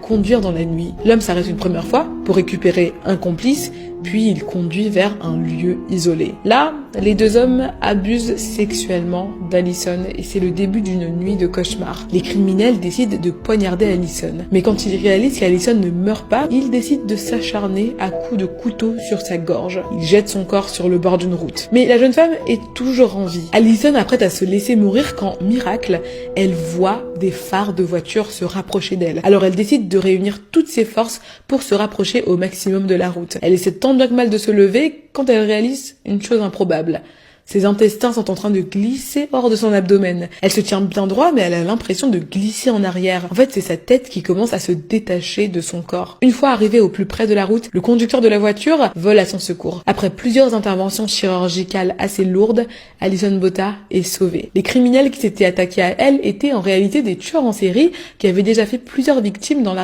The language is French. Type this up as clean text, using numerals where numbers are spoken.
conduire dans la nuit. L'homme s'arrête une première fois pour récupérer un complice, puis il conduit vers un lieu isolé. Là, les deux hommes abusent sexuellement d'Allison et c'est le début d'une nuit de cauchemar. Les criminels décident de poignarder Allison. Mais quand ils réalisent qu'Allison ne meurt pas, ils décident de s'acharner à coups de couteau sur sa gorge. Ils jettent son corps sur le bord d'une route. Mais la jeune femme est toujours en vie. Allison apprête à se laisser mourir quand, miracle, elle voit des phares de voiture se rapprocher d'elle. Alors elle décide de réunir toutes ses forces pour se rapprocher au maximum de la route. Elle essaie tant bien que mal de se lever quand elle réalise une chose improbable. Ses intestins sont en train de glisser hors de son abdomen. Elle se tient bien droit, mais elle a l'impression de glisser en arrière. En fait, c'est sa tête qui commence à se détacher de son corps. Une fois arrivé au plus près de la route, le conducteur de la voiture vole à son secours. Après plusieurs interventions chirurgicales assez lourdes, Allison Botta est sauvée. Les criminels qui s'étaient attaqués à elle étaient en réalité des tueurs en série qui avaient déjà fait plusieurs victimes dans la